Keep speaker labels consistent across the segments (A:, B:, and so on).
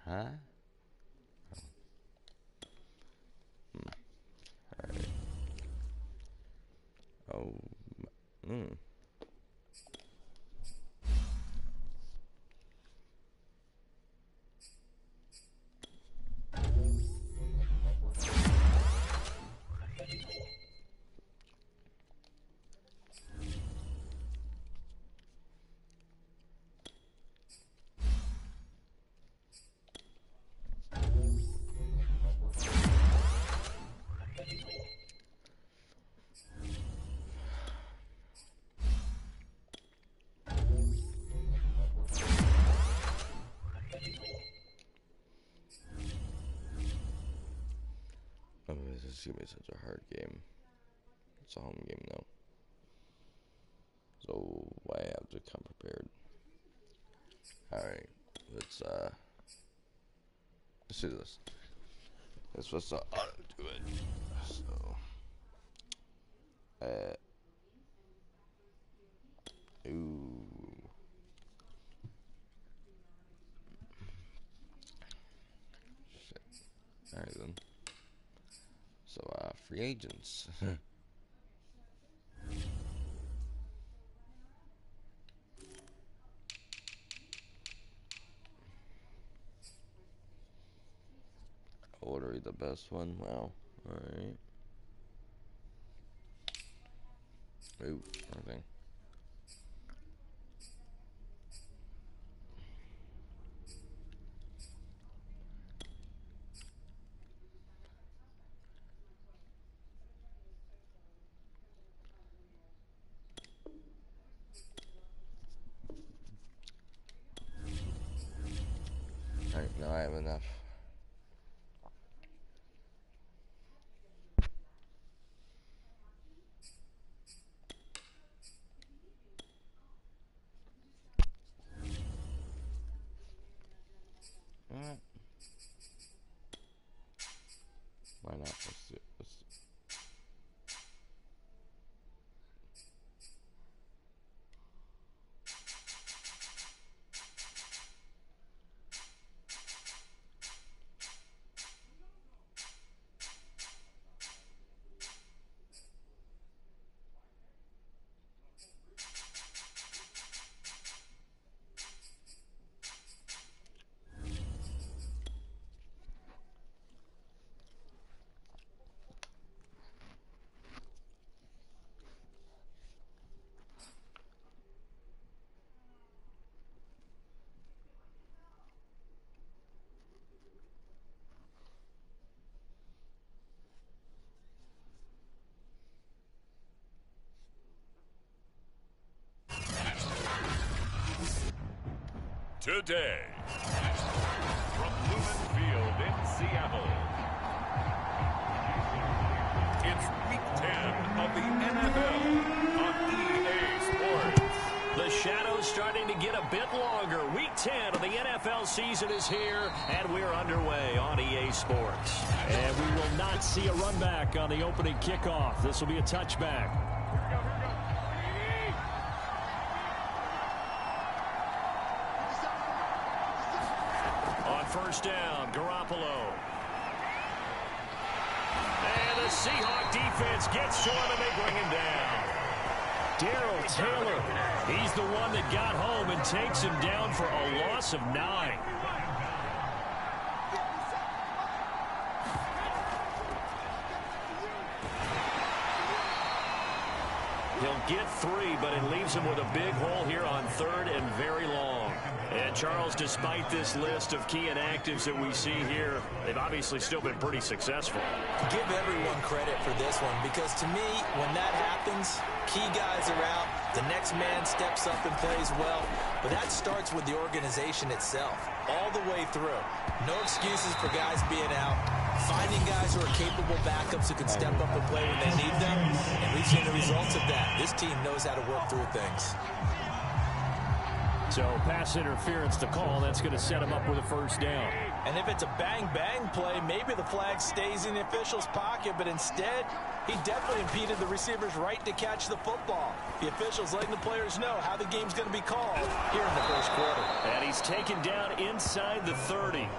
A: Huh? Alright. Oh. Oh, this is gonna be such a hard game. It's a home game though, so I have to come prepared. All right, let's do this. This was to do it. So, ooh. Shit. All right then. So, free agents. Order the best one. Wow. Alright. Ooh, nothing. Alright, now I have enough. Why not? Let's do it.
B: Today, from Lumen Field in Seattle, it's Week 10 of the NFL on EA Sports.
C: The shadow's starting to get a bit longer. Week 10 of the NFL season is here, and we're underway on EA Sports. And we will not see a run back on the opening kickoff. This will be a touchback. First down, Garoppolo. And the Seahawks defense gets to him, and they bring him down. Darrell Taylor, he's the one that got home and takes him down for a loss of 9. He'll get 3, but it leaves him with a big hole here on 3rd and very long. And Charles, despite this list of key inactives that we see here, they've obviously still been pretty successful.
D: Give everyone credit for this one, because to me, when that happens, key guys are out, the next man steps up and plays well, but that starts with the organization itself, all the way through. No excuses for guys being out, finding guys who are capable backups who can step up and play when they need them, and we've seen the results of that. This team knows how to work through things.
C: So pass interference to call. That's going to set him up with a first down.
D: And if it's a bang-bang play, maybe the flag stays in the official's pocket, but instead, he definitely impeded the receiver's right to catch the football. The official's letting the players know how the game's going to be called here in the first quarter.
C: And he's taken down inside the 30.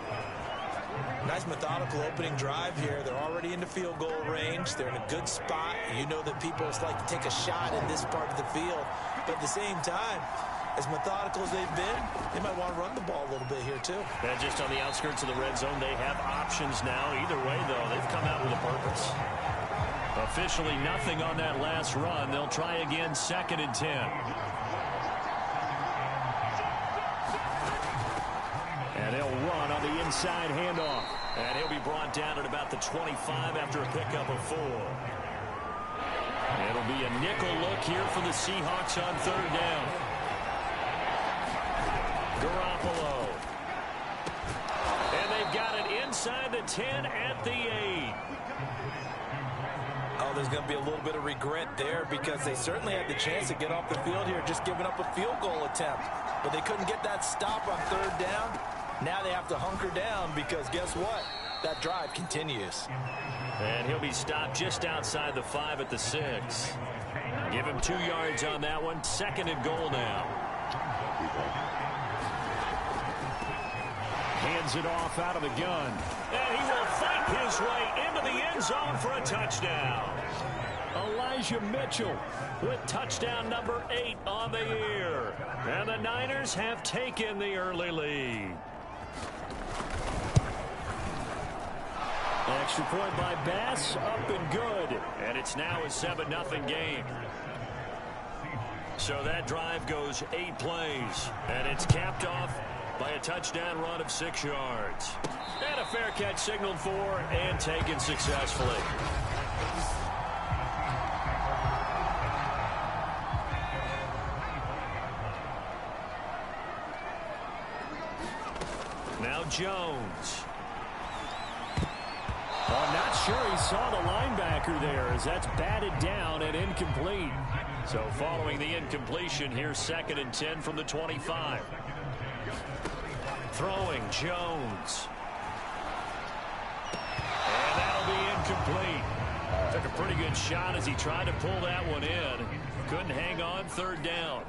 D: Nice methodical opening drive here. They're already into field goal range. They're in a good spot. You know that people just like to take a shot in this part of the field. But at the same time, as methodical as they've been, they might want to run the ball a little bit here too.
C: And just on the outskirts of the red zone, they have options now. Either way, though, they've come out with a purpose. Officially nothing on that last run. They'll try again, 2nd and 10. And they'll run on the inside handoff. And he'll be brought down at about the 25 after a pickup of 4. It'll be a nickel look here for the Seahawks on 3rd down. Garoppolo. And they've got it inside the 10 at the 8.
D: Oh, there's going to be a little bit of regret there because they certainly had the chance to get off the field here, just giving up a field goal attempt. But they couldn't get that stop on 3rd down. Now they have to hunker down because guess what? That drive continues.
C: And he'll be stopped just outside the 5 at the 6. Give him 2 yards on that one. 2nd and goal now. Hands it off out of the gun. And he will fight his way into the end zone for a touchdown. Elijah Mitchell with touchdown number 8 on the year. And the Niners have taken the early lead. Extra point by Bass, up and good. And it's now a 7-0 game. So that drive goes 8 plays. And it's capped off by a touchdown run of 6 yards. And a fair catch signaled for and taken successfully. Now Jones. I'm not sure he saw the linebacker there as that's batted down and incomplete. So following the incompletion, here's 2nd and 10 from the 25. Throwing Jones. And that'll be incomplete. Took a pretty good shot as he tried to pull that one in. Couldn't hang on, 3rd down.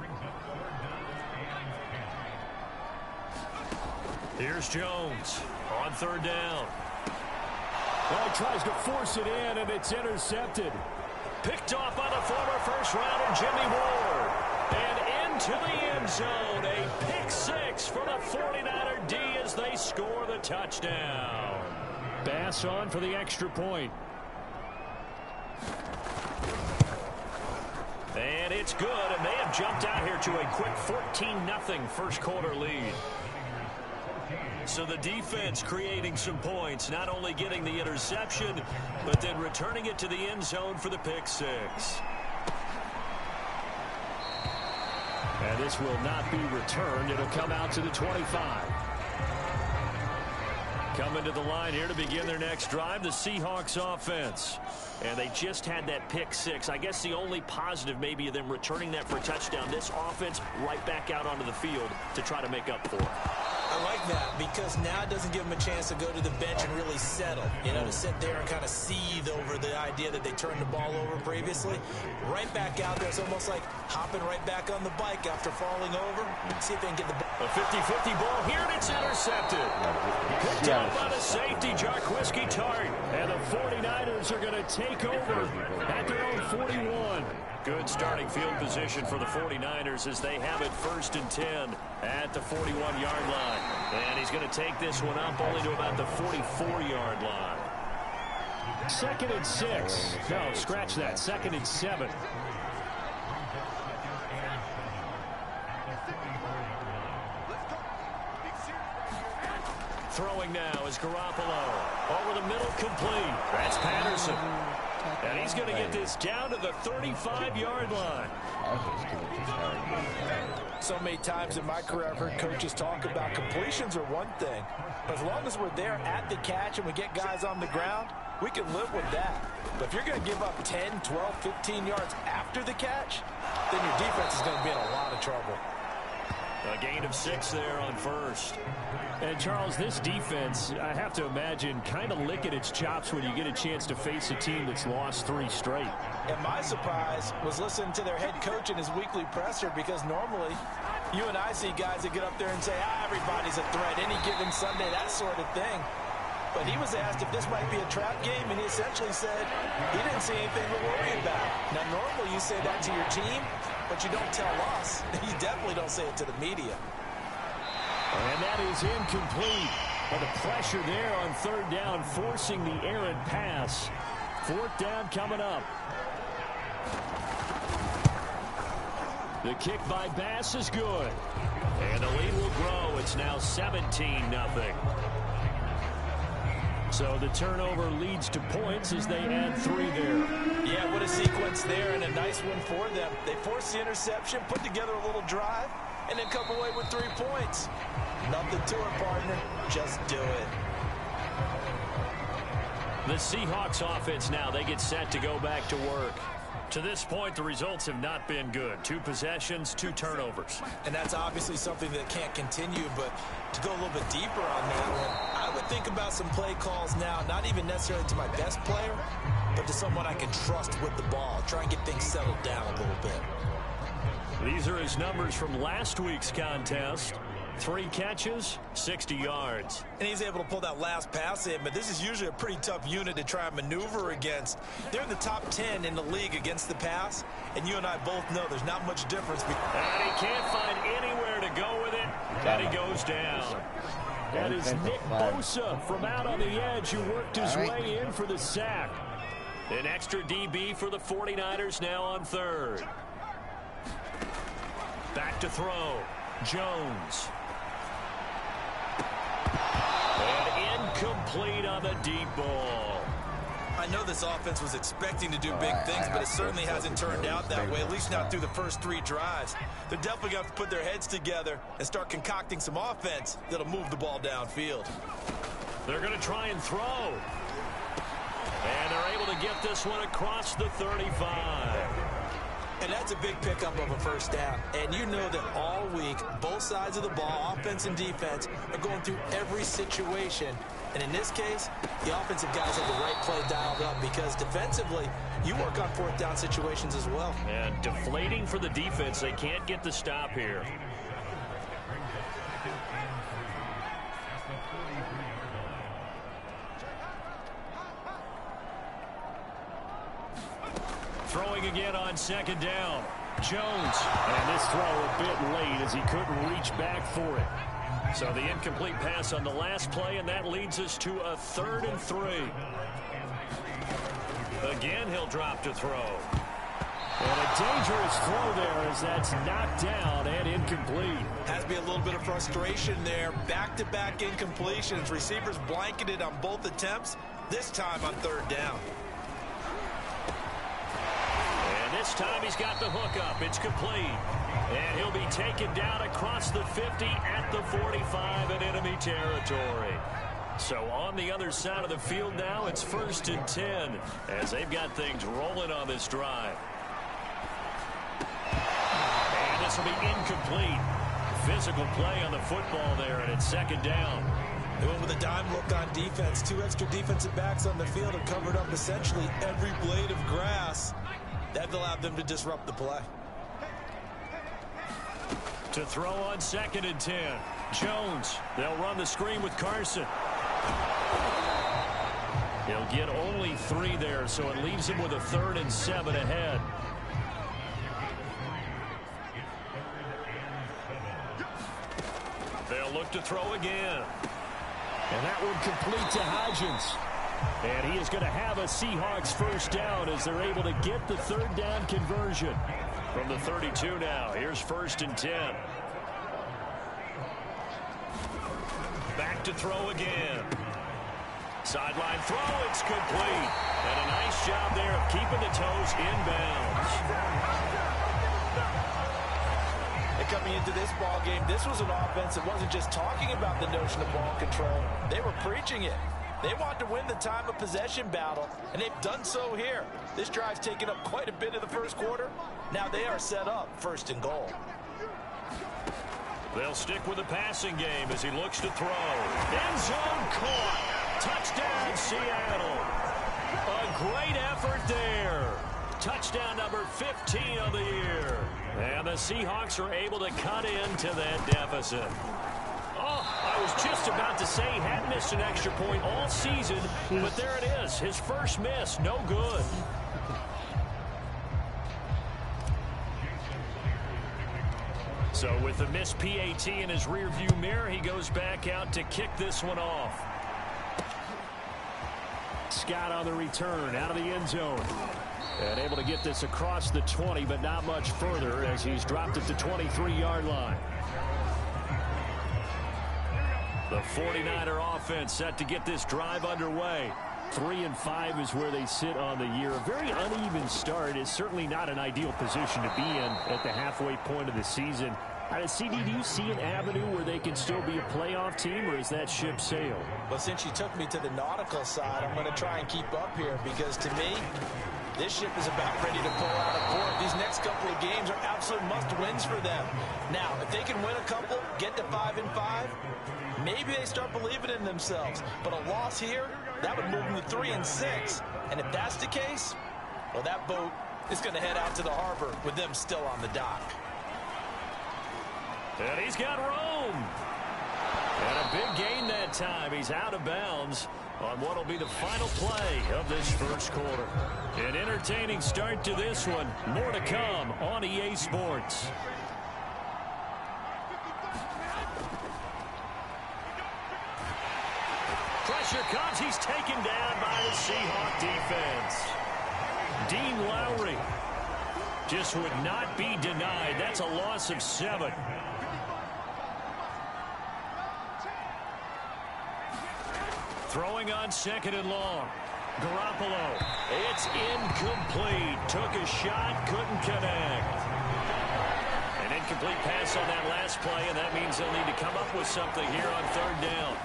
C: Here's Jones on 3rd down. Well, he tries to force it in, and it's intercepted. Picked off by the former first-rounder Jimmy Ward. And into the end zone, a pick-6 for the 49er D as they score the touchdown. Bass on for the extra point. And it's good, and they have jumped out here to a quick 14-0 first-quarter lead. So the defense creating some points, not only getting the interception, but then returning it to the end zone for the pick-6. And this will not be returned. It'll come out to the 25. Coming to the line here to begin their next drive, the Seahawks offense. And they just had that pick-6. I guess the only positive maybe of them returning that for a touchdown. This offense right back out onto the field to try to make up for it.
D: I like that because now it doesn't give them a chance to go to the bench and really settle. You know, to sit there and kind of seethe over the idea that they turned the ball over previously. Right back out there. It's almost like hopping right back on the bike after falling over. See if they can get the ball.
C: A 50-50 ball here, and it's intercepted. Picked out by the safety, Jarquiski Tart. And the 49ers are going to take over at their own 41. Good starting field position for the 49ers as they have it 1st and 10 at the 41-yard line. And he's going to take this one up only to about the 44-yard line. 2nd and 6. No, scratch that. 2nd and 7. Throwing now is Garoppolo. Over the middle, complete. That's Patterson. And he's going to get this down to the 35-yard line.
D: So many times in my career I've heard coaches talk about completions are one thing. But as long as we're there at the catch and we get guys on the ground, we can live with that. But if you're going to give up 10, 12, 15 yards after the catch, then your defense is going to be in a lot of trouble.
C: A gain of 6 there on 1st. And, Charles, this defense, I have to imagine, kind of licking its chops when you get a chance to face a team that's lost 3 straight.
D: And my surprise was listening to their head coach in his weekly presser because normally you and I see guys that get up there and say, everybody's a threat, any given Sunday, that sort of thing. But he was asked if this might be a trap game, and he essentially said he didn't see anything to worry about. Now, normally you say that to your team, but you don't tell us. You definitely don't say it to the media.
C: And that is incomplete. But the pressure there on third down, forcing the errant pass. Fourth down coming up. The kick by Bass is good. And the lead will grow. It's now 17-0. So the turnover leads to points as they add 3 there.
D: Yeah, what a sequence there, and a nice one for them. They forced the interception, put together a little drive, and then come away with 3 points. Nothing to it, partner. Just do it.
C: The Seahawks offense now, they get set to go back to work. To this point, the results have not been good. 2 possessions, 2 turnovers.
D: And that's obviously something that can't continue, but to go a little bit deeper on that one, I would think about some play calls now, not even necessarily to my best player, but to someone I can trust with the ball. Try and get things settled down a little bit.
C: These are his numbers from last week's contest. 3 catches, 60 yards.
D: And he's able to pull that last pass in, but this is usually a pretty tough unit to try and maneuver against. They're in the top 10 in the league against the pass, and you and I both know there's not much difference.
C: And he can't find anywhere to go with it, and he goes down. That is Nick Bosa from out on the edge who worked his way in for the sack. An extra DB for the 49ers now on third. Back to throw. Jones. And incomplete on the deep ball.
D: I know this offense was expecting to do big things, but it certainly hasn't turned out that way, at least not through the first 3 drives. They're definitely going to have to put their heads together and start concocting some offense that'll move the ball downfield.
C: They're going to try and throw. And they're able to get this one across the 35.
D: And that's a big pickup of a first down. And you know that all week, both sides of the ball, offense and defense, are going through every situation. And in this case, the offensive guys have the right play dialed up because defensively, you work on fourth down situations as well.
C: And deflating for the defense. They can't get the stop here. Throwing again on second down. Jones. And this throw a bit late as he couldn't reach back for it. So the incomplete pass on the last play, and that leads us to a 3rd and 3. Again, he'll drop to throw. And a dangerous throw there as that's knocked down and incomplete.
D: Has to be a little bit of frustration there. Back-to-back incompletions. Receivers blanketed on both attempts, this time on 3rd down.
C: This time he's got the hook up. It's complete. And he'll be taken down across the 50 at the 45 in enemy territory. So on the other side of the field now, it's 1st and 10 as they've got things rolling on this drive. And this will be incomplete. Physical play on the football there, and it's 2nd down.
D: They went with a dime look on defense. 2 extra defensive backs on the field have covered up essentially every blade of grass. That allowed them to disrupt the play.
C: To throw on 2nd and 10. Jones. They'll run the screen with Carson. He'll get only 3 there, so it leaves him with a 3rd and 7 ahead. They'll look to throw again. And that one complete to Hodgins. And he is going to have a Seahawks first down as they're able to get the 3rd down conversion. From the 32 now, here's 1st and 10. Back to throw again. Sideline throw, it's complete. And a nice job there of keeping the toes inbounds.
D: And coming into this ball game, this was an offense that wasn't just talking about the notion of ball control. They were preaching it. They want to win the time of possession battle, and they've done so here. This drive's taken up quite a bit of the first quarter. Now they are set up 1st and goal.
C: They'll stick with the passing game as he looks to throw. End zone caught. Touchdown, Seattle. A great effort there. Touchdown number 15 of the year. And the Seahawks are able to cut into that deficit. Oh, I was just about to say he had missed an extra point all season, but there it is. His first miss, no good. So with the missed PAT in his rearview mirror, he goes back out to kick this one off. Scott on the return, out of the end zone. And able to get this across the 20, but not much further as he's dropped at the 23-yard line. The 49er offense set to get this drive underway. 3-5 is where they sit on the year. A very uneven start is certainly not an ideal position to be in at the halfway point of the season. CD, do you see an avenue where they can still be a playoff team, or is that ship sailed?
D: Well, since you took me to the nautical side, I'm going to try and keep up here because to me, this ship is about ready to pull out of port. These next couple of games are absolute must-wins for them. Now, if they can win a couple, get to 5-5, maybe they start believing in themselves. But a loss here, that would move them to 3-6. And if that's the case, well, that boat is going to head out to the harbor with them still on the dock.
C: And he's got room. And a big gain that time. He's out of bounds on what will be the final play of this first quarter. An entertaining start to this one. More to come on EA Sports. Pressure comes. He's taken down by the Seahawks defense. Dean Lowry just would not be denied. That's a loss of 7. Throwing on 2nd and long. Garoppolo. It's incomplete. Took a shot, couldn't connect. An incomplete pass on that last play, and that means they'll need to come up with something here on 3rd down.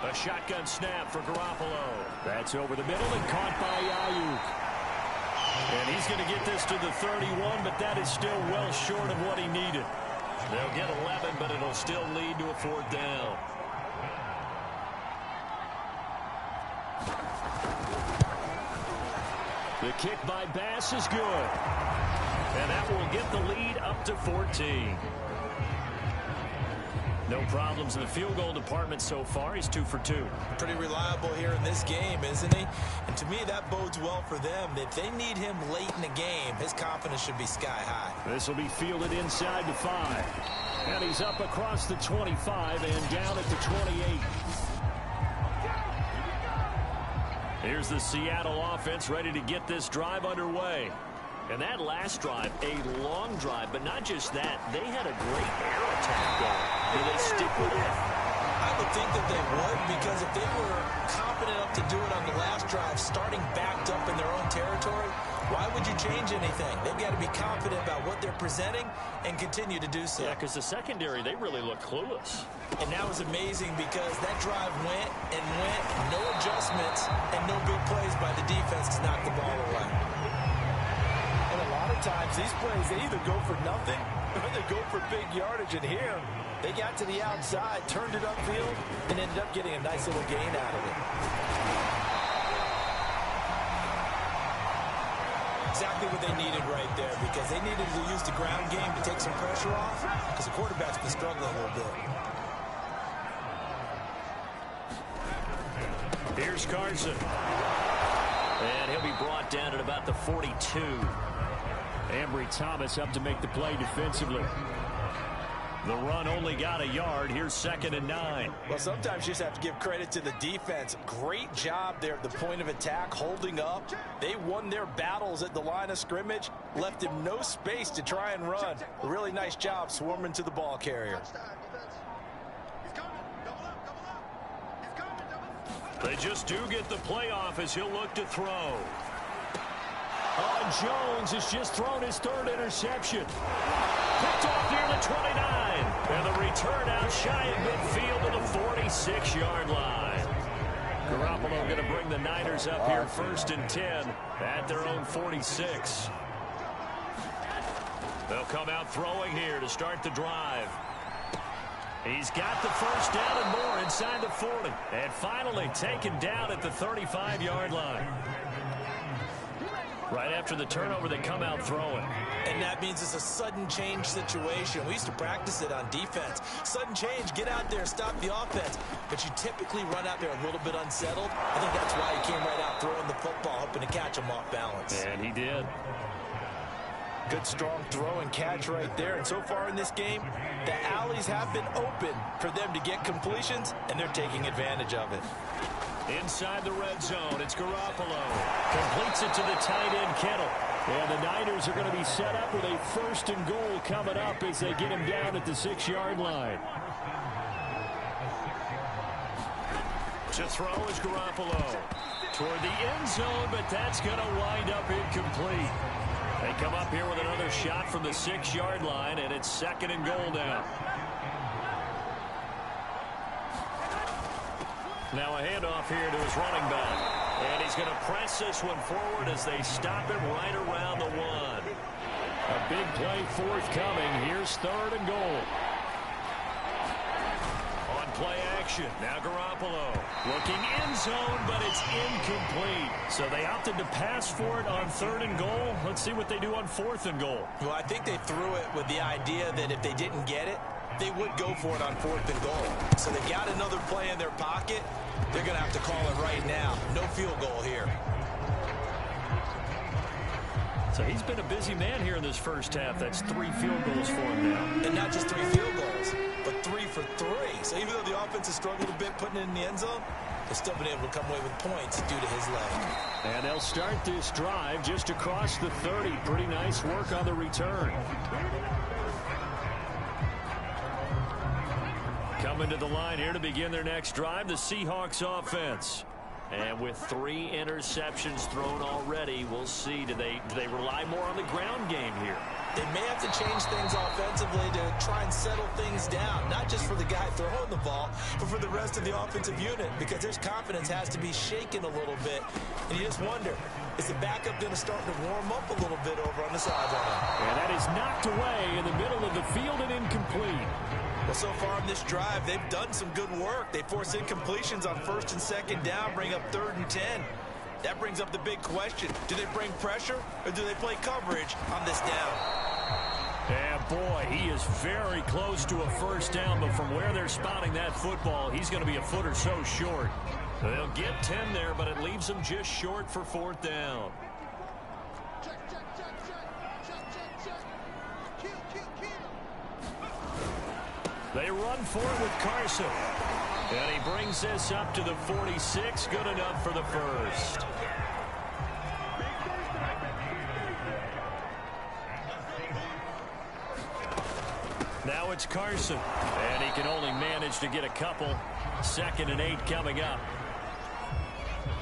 C: A shotgun snap for Garoppolo. That's over the middle and caught by Ayuk. And he's going to get this to the 31, but that is still well short of what he needed. They'll get 11, but it'll still lead to a 4th down. The kick by Bass is good. And that will get the lead up to 14. No problems in the field goal department so far. He's 2 for 2.
D: Pretty reliable here in this game, isn't he? And to me, that bodes well for them. If they need him late in the game, his confidence should be sky high.
C: This will be fielded inside the 5. And he's up across the 25 and down at the 28. Here's the Seattle offense ready to get this drive underway. And that last drive, a long drive, but not just that. They had a great air attack going. Do they stick with it?
D: I would think that they would, because if they were confident enough to do it on the last drive, starting backed up in their own territory, why would you change anything? They've got to be confident about what they're presenting and continue to do so.
C: Yeah, because the secondary, they really look clueless.
D: And that was amazing because that drive went and went, no adjustments, and no big plays by the defense to knock the ball away. And a lot of times, these plays, they either go for nothing or they go for big yardage. And here, they got to the outside, turned it upfield, and ended up getting a nice little gain out of it. Exactly what they needed right there, because they needed to use the ground game to take some pressure off, because the quarterback's been struggling a little bit.
C: Here's Carson. And he'll be brought down at about the 42. Ambry Thomas up to make the play defensively. The run only got a yard. Here's 2nd and 9.
D: Well, sometimes you just have to give credit to the defense. Great job there at the point of attack, holding up. They won their battles at the line of scrimmage, left him no space to try and run. A really nice job swarming to the ball carrier.
C: They just do get the playoff as he'll look to throw. Jones has just thrown his 3rd interception. Picked off near the 29. And the return out shy of midfield to the 46-yard line. Garoppolo going to bring the Niners up here 1st and 10 at their own 46. They'll come out throwing here to start the drive. He's got the 1st down and more inside the 40. And finally taken down at the 35-yard line. Right after the turnover, they come out throwing.
D: And that means it's a sudden change situation. We used to practice it on defense. Sudden change, get out there, stop the offense. But you typically run out there a little bit unsettled. I think that's why he came right out throwing the football, hoping to catch him off balance.
C: And he did.
D: Good, strong throw and catch right there. And so far in this game, the alleys have been open for them to get completions, and they're taking advantage of it.
C: Inside the red zone, it's Garoppolo. Completes it to the tight end, Kittle. And the Niners are going to be set up with a 1st and goal coming up as they get him down at the 6-yard line. To throw is Garoppolo. Toward the end zone, but that's going to wind up incomplete. They come up here with another shot from the 6-yard line, and it's 2nd and goal now. Now a handoff here to his running back. And he's going to press this one forward as they stop him right around the 1. A big play forthcoming. Here's 3rd and goal. On play action. Now Garoppolo. Looking end zone, but it's incomplete. So they opted to pass for it on 3rd and goal. Let's see what they do on 4th and goal.
D: Well, I think they threw it with the idea that if they didn't get it, they would go for it on 4th and goal. So they got another play in their pocket. They're going to have to call it right now. No field goal here.
C: So he's been a busy man here in this first half. That's 3 field goals for him now.
D: And not just 3 field goals, but 3 for 3. So even though the offense has struggled a bit putting it in the end zone, they've still been able to come away with points due to his leg.
C: And they'll start this drive just across the 30. Pretty nice work on the return. Coming to the line here to begin their next drive, the Seahawks offense. And with 3 interceptions thrown already, we'll see. Do they rely more on the ground game here?
D: They may have to change things offensively to try and settle things down, not just for the guy throwing the ball, but for the rest of the offensive unit, because their confidence has to be shaken a little bit. And you just wonder, is the backup going to start to warm up a little bit over on the sideline?
C: And that is knocked away in the middle of the field and incomplete.
D: Well, so far in this drive, they've done some good work. They force incompletions on 1st and 2nd down, bring up 3rd and 10. That brings up the big question. Do they bring pressure or do they play coverage on this down?
C: And boy, he is very close to a 1st down, but from where they're spotting that football, he's going to be a foot or so short. They'll get 10 there, but it leaves them just short for 4th down. They run for it with Carson. And he brings this up to the 46. Good enough for the 1st. Now it's Carson. And he can only manage to get a couple. 2nd and 8 coming up.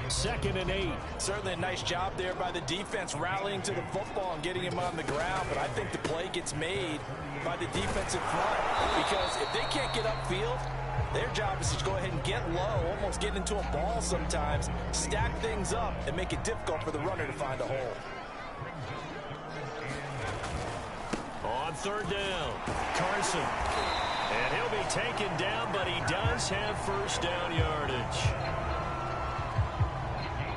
C: 2nd and 8.
D: Certainly a nice job there by the defense rallying to the football and getting him on the ground. But I think the play gets made by the defensive front, because if they can't get upfield, their job is to go ahead and get low, almost get into a ball sometimes, stack things up, and make it difficult for the runner to find a hole.
C: On 3rd down, Carson. And he'll be taken down, but he does have 1st down yardage.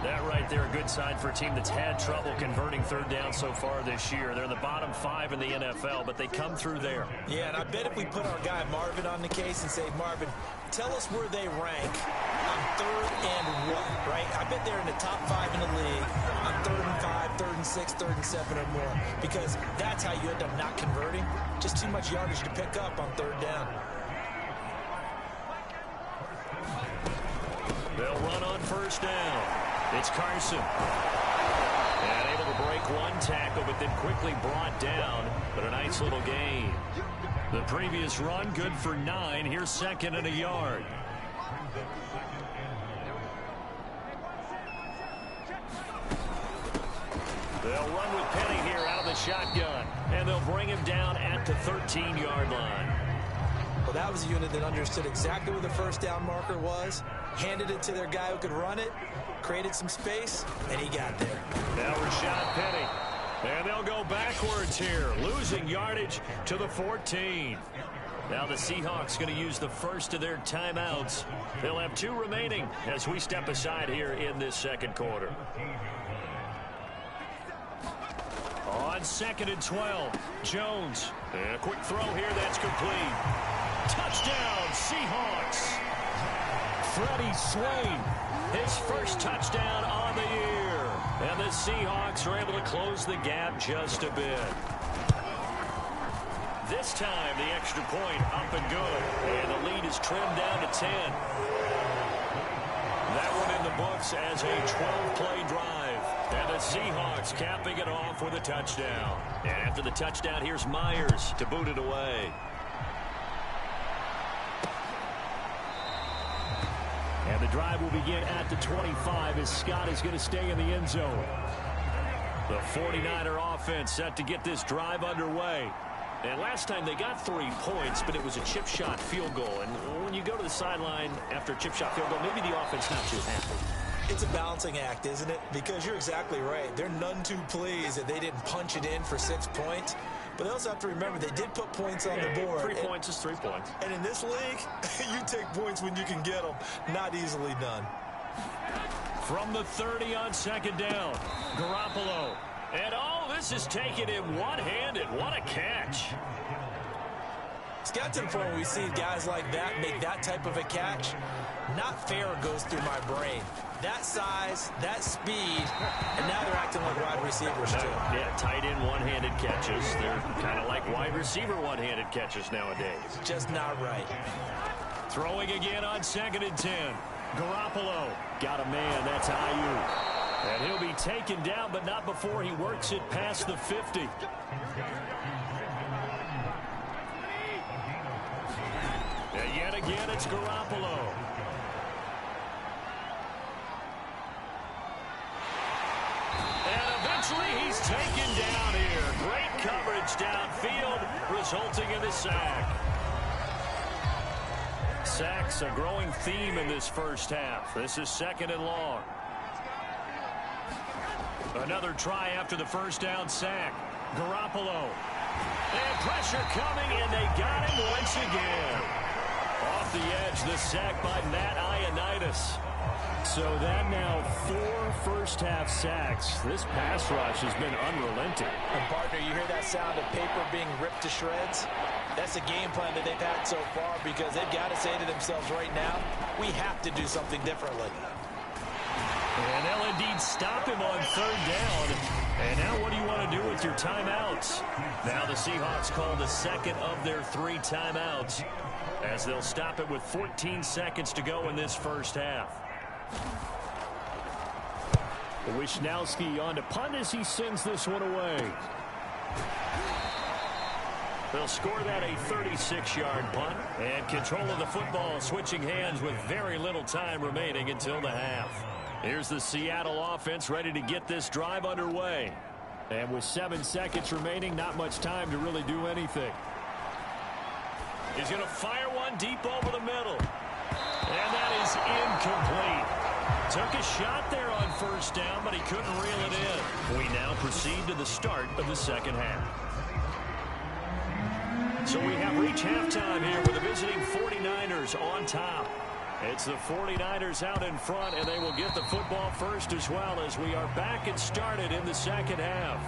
C: That right there, a good sign for a team that's had trouble converting 3rd down so far this year. They're in the bottom 5 in the NFL, but they come through there.
D: Yeah, and I bet if we put our guy Marvin on the case and say, Marvin, tell us where they rank on 3rd and 1, right? I bet they're in the top 5 in the league on 3rd and 5, 3rd and 6, 3rd and 7 or more, because that's how you end up not converting. Just too much yardage to pick up on 3rd down.
C: They'll run on 1st down. It's Carson. And able to break 1 tackle, but then quickly brought down. But a nice little gain. The previous run, good for 9. Here's 2nd and a yard. They'll run with Penny here out of the shotgun. And they'll bring him down at the 13-yard line.
D: Well, that was a unit that understood exactly where the 1st down marker was, handed it to their guy who could run it, created some space, and he got there.
C: Now Rashad Penny. And they'll go backwards here, losing yardage to the 14. Now the Seahawks going to use the first of their timeouts. They'll have 2 remaining as we step aside here in this 2nd quarter. On 2nd and 12, Jones. And a quick throw here that's complete. Touchdown, Seahawks. Freddie Swain, his first touchdown on the year. And the Seahawks are able to close the gap just a bit. This time, the extra point up and good. And the lead is trimmed down to 10. That one in the books as a 12-play drive. And the Seahawks capping it off with a touchdown. And after the touchdown, here's Myers to boot it away. And the drive will begin at the 25 as Scott is going to stay in the end zone. The 49er offense set to get this drive underway. And last time they got 3 points, but it was a chip shot field goal. And when you go to the sideline after a chip shot field goal, maybe the offense not too happy.
D: It's a balancing act, isn't it? Because you're exactly right. They're none too pleased that they didn't punch it in for 6 points. But they also have to remember they did put points on the board.
C: 3 points is 3 points.
D: And in this league, you take points when you can get them. Not easily done.
C: From the 30 on 2nd down, Garoppolo. And all this is taken in one-handed. What a catch.
D: It's got to the point where we see guys like that make that type of a catch. Not fair goes through my brain. That size, that speed, and now they're acting like wide receivers too.
C: Yeah, tight end one-handed catches. They're kind of like wide receiver one-handed catches nowadays.
D: Just not right.
C: Throwing again on 2nd and 10. Garoppolo got a man. That's Ayuk. And he'll be taken down, but not before he works it past the 50. And yet again, it's Garoppolo. And eventually he's taken down here. Great coverage downfield, resulting in the sack. Sacks a growing theme in this first half. This is 2nd and long. Another try after the first down sack. Garoppolo. And pressure coming, and they got him once again. Off the edge, the sack by Matt Ioannidis. So that now 4 first-half sacks. This pass rush has been unrelenting.
D: And partner, you hear that sound of paper being ripped to shreds? That's the game plan that they've had so far because they've got to say to themselves right now, we have to do something differently.
C: And they'll indeed stop him on 3rd down. And now what do you want to do with your timeouts? Now the Seahawks call the 2nd of their 3 timeouts as they'll stop it with 14 seconds to go in this first half. Wishnowski on to punt as he sends this one away. They'll score that a 36-yard punt. And control of the football switching hands with very little time remaining until the half. Here's the Seattle offense ready to get this drive underway. And with 7 seconds remaining, not much time to really do anything. He's going to fire one deep over the middle. And that is incomplete. Took a shot there on 1st down, but he couldn't reel it in. We now proceed to the start of the 2nd half. So we have reached halftime here with the visiting 49ers on top. It's the 49ers out in front, and they will get the football first as well as we are back and started in the 2nd half.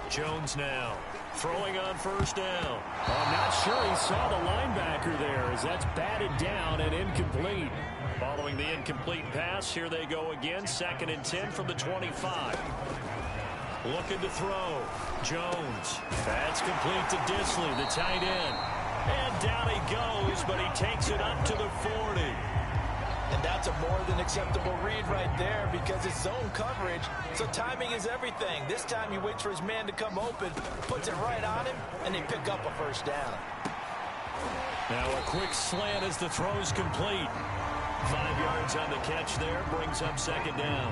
C: Jones now throwing on 1st down. I'm not sure he saw the linebacker there as that's batted down and incomplete. Following the incomplete pass, here they go again. 2nd and 10 from the 25. Looking to throw. Jones. That's complete to Disley, the tight end. And down he goes, but he takes it up to the 40.
D: And that's a more than acceptable read right there because it's zone coverage, so timing is everything. This time he waits for his man to come open, puts it right on him, and they pick up a 1st down.
C: Now a quick slant as the throw's complete. 5 yards on the catch there, brings up 2nd down.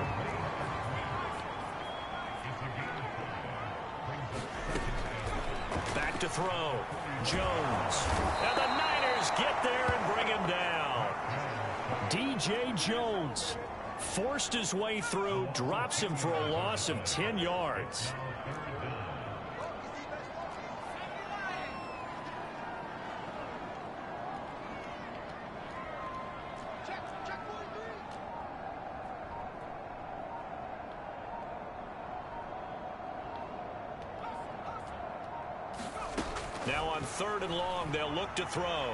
C: Back to throw. Jones. And the Niners get there and bring him down. DJ Jones forced his way through, drops him for a loss of 10 yards. Now on 3rd and long, they'll look to throw.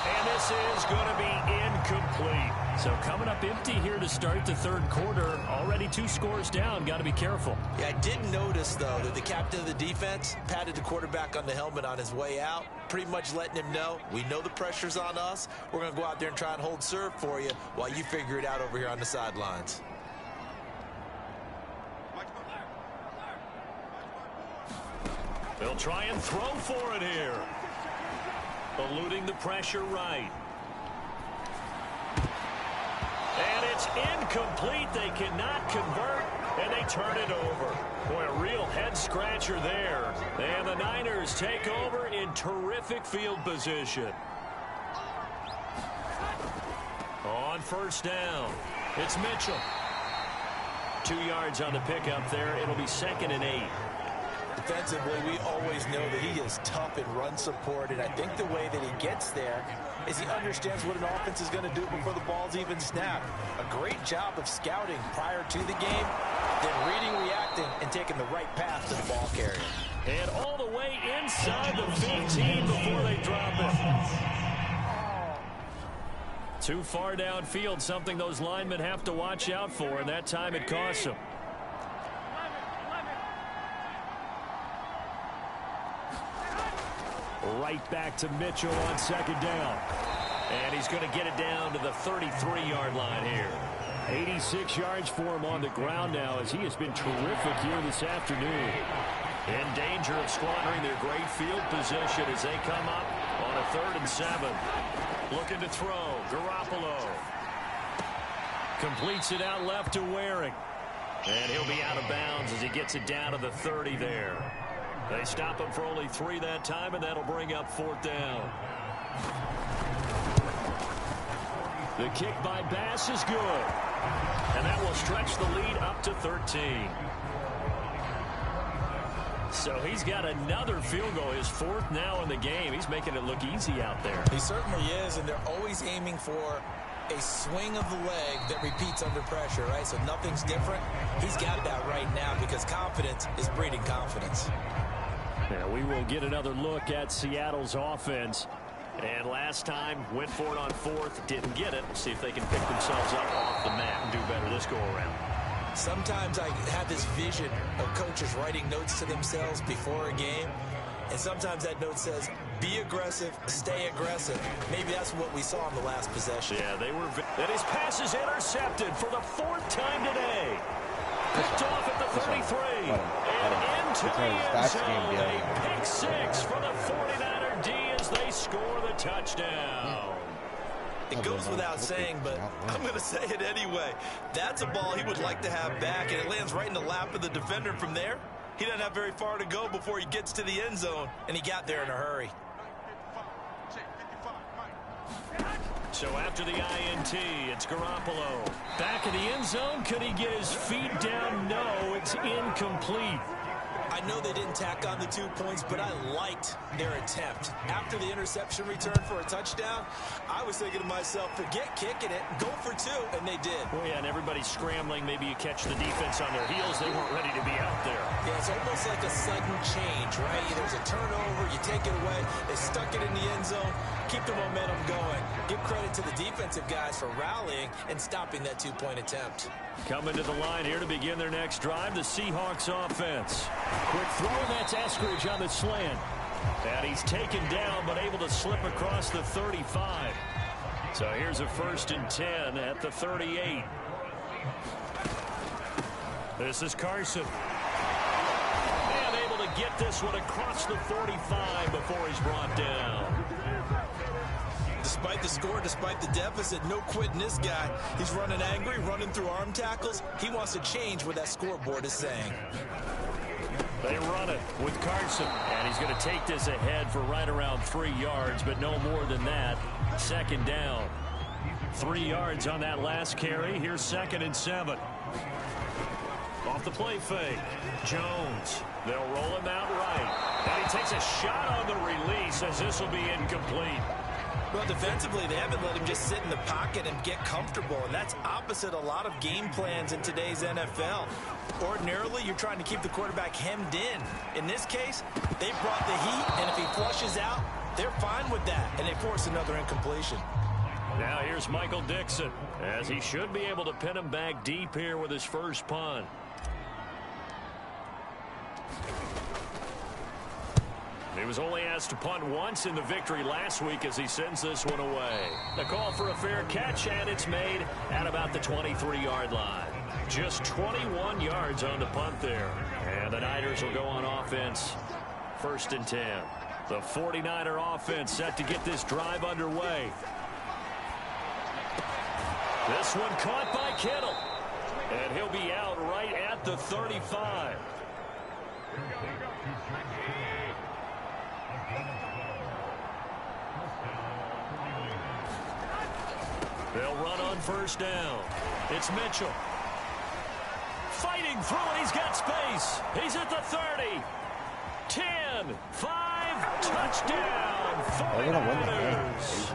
C: And this is going to be incomplete. So coming up empty here to start the 3rd quarter. Already 2 scores down. Got to be careful.
D: Yeah, I did notice, though, that the captain of the defense patted the quarterback on the helmet on his way out, pretty much letting him know, we know the pressure's on us. We're going to go out there and try and hold serve for you while you figure it out over here on the sidelines.
C: They'll try and throw for it here. Eluding the pressure right. And it's incomplete. They cannot convert, and they turn it over. Boy, a real head-scratcher there. And the Niners take over in terrific field position. On 1st down, it's Mitchell. 2 yards on the pickup there. It'll be 2nd and 8.
D: Defensively, we always know that he is tough in run support, and I think the way that he gets there is he understands what an offense is going to do before the ball's even snapped. A great job of scouting prior to the game, then reading, reacting, and taking the right path to the ball carrier.
C: And all the way inside the 15 before they drop it. Too far downfield, something those linemen have to watch out for, and that time it costs them. Right back to Mitchell on 2nd down. And he's going to get it down to the 33-yard line here. 86 yards for him on the ground now as he has been terrific here this afternoon. In danger of squandering their great field position as they come up on a 3rd and 7. Looking to throw. Garoppolo completes it out left to Waring. And he'll be out of bounds as he gets it down to the 30 there. They stop him for only 3 that time, and that'll bring up 4th down. The kick by Bass is good. And that will stretch the lead up to 13. So he's got another field goal, his 4th now in the game. He's making it look easy out there.
D: He certainly is, and they're always aiming for a swing of the leg that repeats under pressure, right? So nothing's different. He's got that right now because confidence is breeding confidence.
C: Yeah, we will get another look at Seattle's offense. And last time, went for it on 4th, didn't get it. We'll see if they can pick themselves up off the mat and do better this go-around.
D: Sometimes I have this vision of coaches writing notes to themselves before a game. And sometimes that note says, be aggressive, stay aggressive. Maybe that's what we saw in the last possession.
C: Yeah, they were. And his pass is intercepted for the 4th time today. Picked off at the 33. And into the end zone. A pick 6 for the 49er D as they score the touchdown.
D: It goes without saying, but I'm going to say it anyway. That's a ball he would like to have back, and it lands right in the lap of the defender from there. He doesn't have very far to go before he gets to the end zone, and he got there in a hurry.
C: So after the INT, it's Garoppolo. Back in the end zone. Could he get his feet down? No, it's incomplete.
D: I know they didn't tack on the 2 points, but I liked their attempt. After the interception return for a touchdown, I was thinking to myself, forget kicking it, go for 2, and they did.
C: Well, yeah, and everybody's scrambling. Maybe you catch the defense on their heels. They weren't ready to be out there.
D: Yeah, it's almost like a sudden change, right? There's a turnover, you take it away, they stuck it in the end zone, keep the momentum going. Give credit to the defensive guys for rallying and stopping that 2-point attempt.
C: Coming to the line here to begin their next drive, the Seahawks offense. Quick throw, and that's Eskridge on the slant. And he's taken down, but able to slip across the 35. So here's a 1st and 10 at the 38. This is Carson. And able to get this one across the 45 before he's brought down.
D: Despite the score, despite the deficit, no quitting this guy. He's running angry, running through arm tackles. He wants to change what that scoreboard is saying.
C: They run it with Carson, and he's going to take this ahead for right around 3 yards, but no more than that. 2nd down. 3 yards on that last carry. Here's 2nd and 7. Off the play fake. Jones. They'll roll him out right. And he takes a shot on the release as this will be incomplete.
D: Well, defensively, they haven't let him just sit in the pocket and get comfortable, and that's opposite a lot of game plans in today's NFL. Ordinarily, you're trying to keep the quarterback hemmed in. In this case, they brought the heat, and if he flushes out, they're fine with that, and they force another incompletion.
C: Now here's Michael Dixon, as he should be able to pin him back deep here with his first punt. He was only asked to punt once in the victory last week as he sends this one away. The call for a fair catch, and it's made at about the 23-yard line. Just 21 yards on the punt there. And the Niners will go on offense. 1st and 10. The 49er offense set to get this drive underway. This one caught by Kittle. And he'll be out right at the 35. They'll run on 1st down. It's Mitchell. Fighting through, and he's got space. He's at the 30. 10, 5, touchdown, 49ers.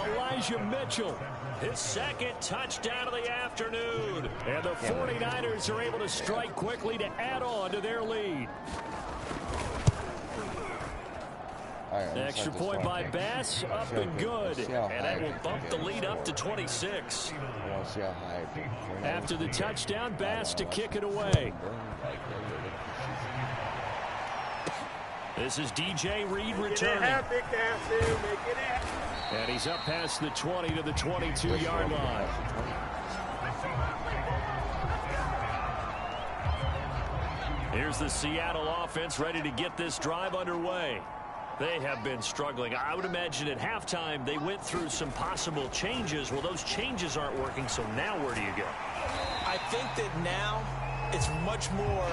C: Elijah Mitchell, his 2nd touchdown of the afternoon. And the 49ers are able to strike quickly to add on to their lead. Extra point by Bass, up and good. And that will bump the lead up to 26. After the touchdown, Bass to kick it away. This is DJ Reed returning. And he's up past the 20 to the 22-yard line. Here's the Seattle offense ready to get this drive underway. They have been struggling. I would imagine at halftime they went through some possible changes. Well, those changes aren't working, so now where do you go?
D: I think that now it's much more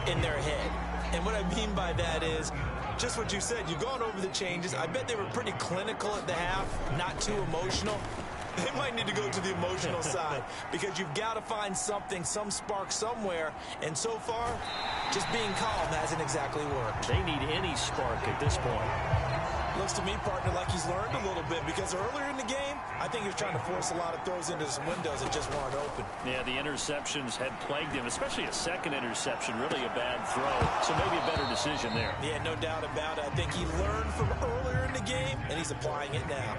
D: in their head. And what I mean by that is just what you said. You've gone over the changes. I bet they were pretty clinical at the half, not too emotional. They might need to go to the emotional side because you've got to find something, some spark somewhere. And so far, just being calm hasn't exactly worked.
C: They need any spark at this point.
D: Looks to me, partner, like he's learned a little bit because earlier in the game, I think he was trying to force a lot of throws into some windows that just weren't open.
C: Yeah, the interceptions had plagued him, especially a 2nd interception, really a bad throw. So maybe a better decision there.
D: Yeah, no doubt about it. I think he learned from earlier in the game, and he's applying it now.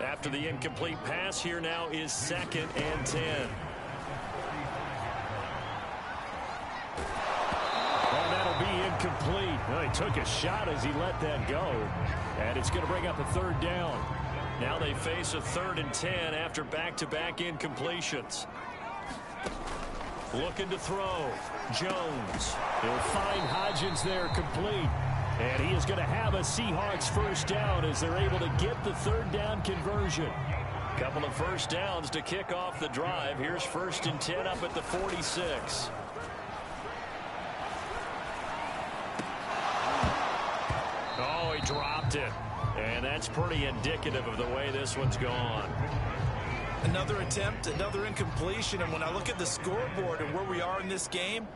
C: After the incomplete pass, here now is 2nd and 10. And that'll be incomplete. Well, he took a shot as he let that go. And it's going to bring up a 3rd down. Now they face a 3rd and 10 after back-to-back incompletions. Looking to throw. Jones. He'll find Hodgins there complete. And he is going to have a Seahawks 1st down as they're able to get the 3rd down conversion. Couple of 1st downs to kick off the drive. Here's 1st and 10 up at the 46. Oh, he dropped it. And that's pretty indicative of the way this one's gone.
D: Another attempt, another incompletion. And when I look at the scoreboard and where we are in this game,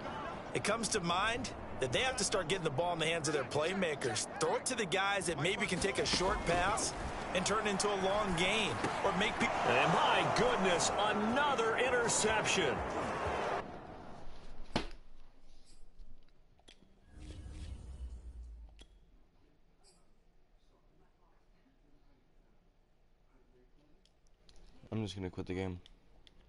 D: it comes to mind that they have to start getting the ball in the hands of their playmakers. Throw it to the guys that maybe can take a short pass and turn it into a long gain. Or make people...
C: And my goodness, another interception.
A: I'm just going to quit the game.